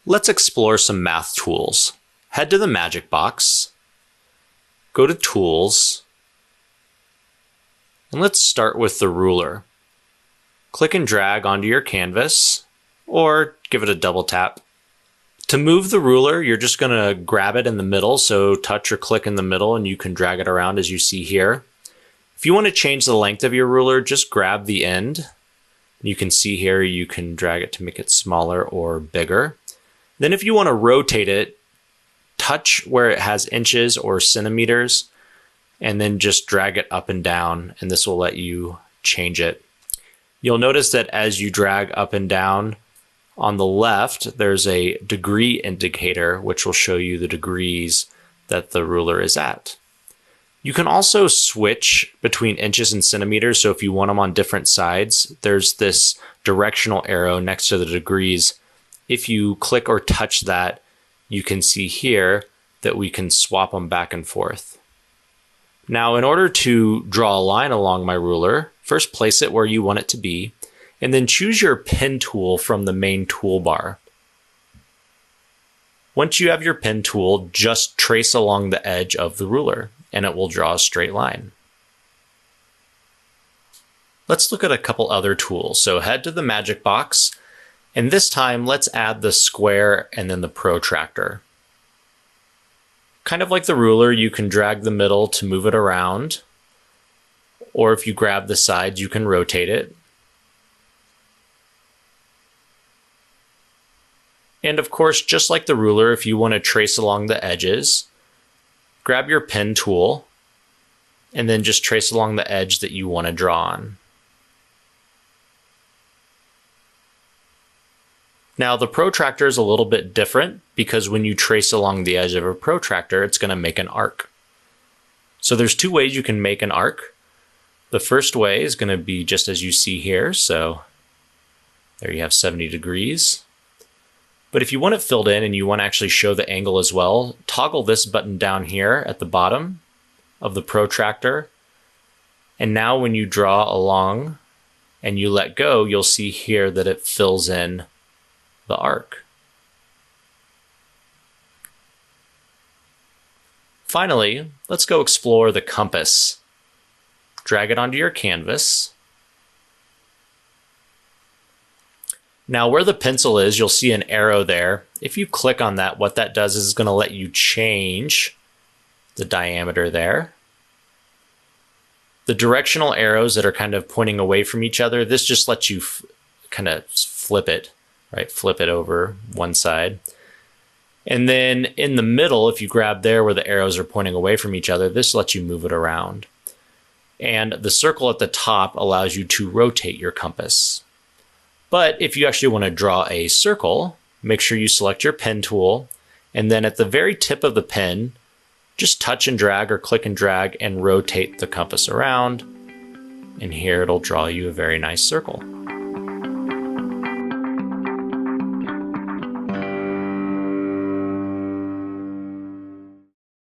Let's explore some math tools. Head to the Magic Box, go to Tools, and let's start with the ruler. Click and drag onto your canvas, or give it a double tap. To move the ruler, you're just going to grab it in the middle, so touch or click in the middle and you can drag it around as you see here. If you want to change the length of your ruler, just grab the end. You can see here you can drag it to make it smaller or bigger. Then if you want to rotate it, touch where it has inches or centimeters and then just drag it up and down, and this will let you change it. You'll notice that as you drag up and down, on the left, there's a degree indicator, which will show you the degrees that the ruler is at. You can also switch between inches and centimeters. So if you want them on different sides, there's this directional arrow next to the degrees. If you click or touch that, you can see here that we can swap them back and forth. Now, in order to draw a line along my ruler, first place it where you want it to be, and then choose your pen tool from the main toolbar. Once you have your pen tool, just trace along the edge of the ruler, and it will draw a straight line. Let's look at a couple other tools. So head to the Magic Box, and this time let's add the square and then the protractor. Kind of like the ruler, you can drag the middle to move it around, or if you grab the sides, you can rotate it. And of course, just like the ruler, if you want to trace along the edges, grab your pen tool and then just trace along the edge that you want to draw on. Now the protractor is a little bit different because when you trace along the edge of a protractor, it's going to make an arc. So there's two ways you can make an arc. The first way is going to be just as you see here. So there you have 70 degrees. But if you want it filled in and you want to actually show the angle as well, toggle this button down here at the bottom of the protractor. And now when you draw along and you let go, you'll see here that it fills in the arc. Finally, let's go explore the compass. Drag it onto your canvas. Now where the pencil is, you'll see an arrow there. If you click on that, what that does is it's going to let you change the diameter there. The directional arrows that are kind of pointing away from each other, this just lets you kind of flip it, right? Flip it over one side. And then in the middle, if you grab there where the arrows are pointing away from each other, this lets you move it around. And the circle at the top allows you to rotate your compass. But if you actually want to draw a circle, make sure you select your pen tool, and then at the very tip of the pen, just touch and drag or click and drag and rotate the compass around. And here it'll draw you a very nice circle.